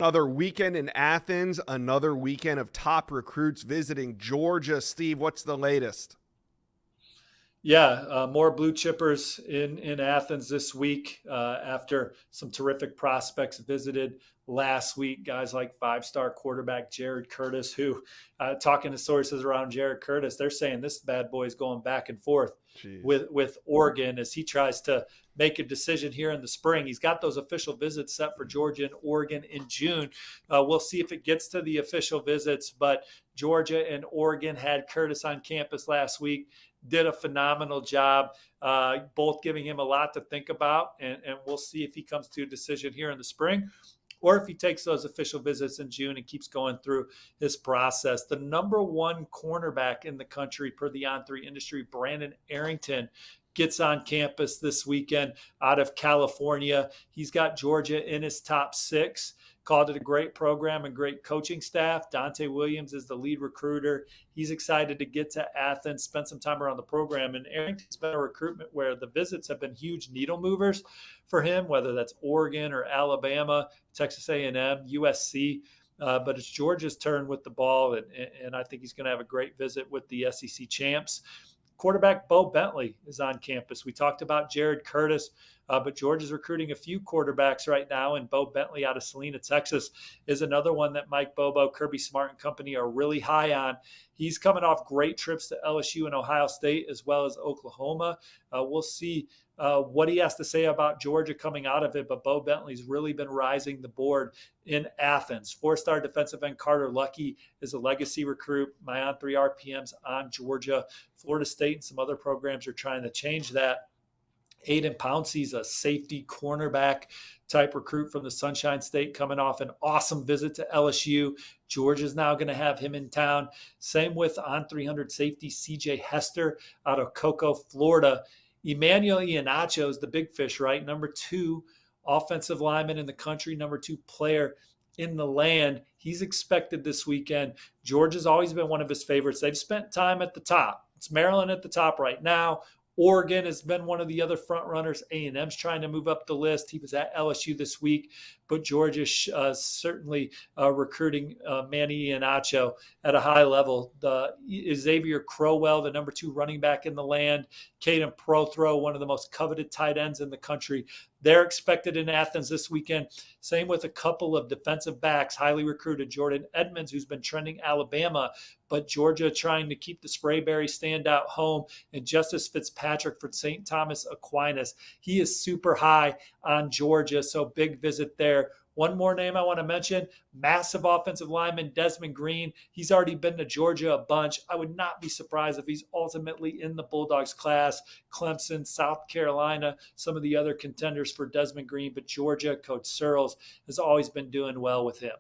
Another weekend in Athens, another weekend of top recruits visiting Georgia. Steve, what's the latest? Yeah, more blue chippers in Athens this week after some terrific prospects visited last week. Guys like five-star quarterback Jared Curtis, who, talking to sources around Jared Curtis, they're saying this bad boy is going back and forth Jeez. with Oregon as he tries to make a decision here in the spring. He's got those official visits set for Georgia and Oregon in June. We'll see if it gets to the official visits, but Georgia and Oregon had Curtis on campus last week, did a phenomenal job, both giving him a lot to think about. And we'll see if he comes to a decision here in the spring or if he takes those official visits in June and keeps going through his process. The number one cornerback in the country per the On3 industry, Brandon Arrington, gets on campus this weekend out of California. He's got Georgia in his top six. Called it a great program and great coaching staff. Dante Williams is the lead recruiter. He's excited to get to Athens, spend some time around the program. And Arrington's been a recruitment where the visits have been huge needle movers for him, whether that's Oregon or Alabama, Texas A&M, USC. But it's Georgia's turn with the ball, and I think he's going to have a great visit with the SEC champs. Quarterback Bo Bentley is on campus. We talked about Jared Curtis, but Georgia's recruiting a few quarterbacks right now, and Bo Bentley out of Salina, Texas, is another one that Mike Bobo, Kirby Smart, and company are really high on. He's coming off great trips to LSU and Ohio State as well as Oklahoma. We'll see what he has to say about Georgia coming out of it, but Bo Bentley's really been rising the board in Athens. Four-star defensive end Carter Lucky is a legacy recruit. My On3 RPMs on Georgia. Florida State and some other programs are trying to change that. Aiden Pouncey's a safety cornerback type recruit from the Sunshine State coming off an awesome visit to LSU. Georgia's now going to have him in town. Same with on 300 safety CJ Hester out of Cocoa, Florida. Emmanuel Iheanacho is the big fish, right? Number two offensive lineman in the country, number two player in the land. He's expected this weekend. Georgia's always been one of his favorites. They've spent time at the top. It's Maryland at the top right now. Oregon has been one of the other front runners. A&M's trying to move up the list. He was at LSU this week, but Georgia certainly recruiting Manny Iheanacho at a high level. Xavier Crowell, the number two running back in the land. Caden Prothro, one of the most coveted tight ends in the country. They're expected in Athens this weekend. Same with a couple of defensive backs, highly recruited. Jordan Edmonds, who's been trending Alabama, but Georgia trying to keep the Sprayberry standout home. And Justice Fitzpatrick for St. Thomas Aquinas. He is super high on Georgia, so big visit there. One more name I want to mention, massive offensive lineman Desmond Green. He's already been to Georgia a bunch. I would not be surprised if he's ultimately in the Bulldogs class. Clemson, South Carolina, some of the other contenders for Desmond Green, but Georgia, Coach Searles has always been doing well with him.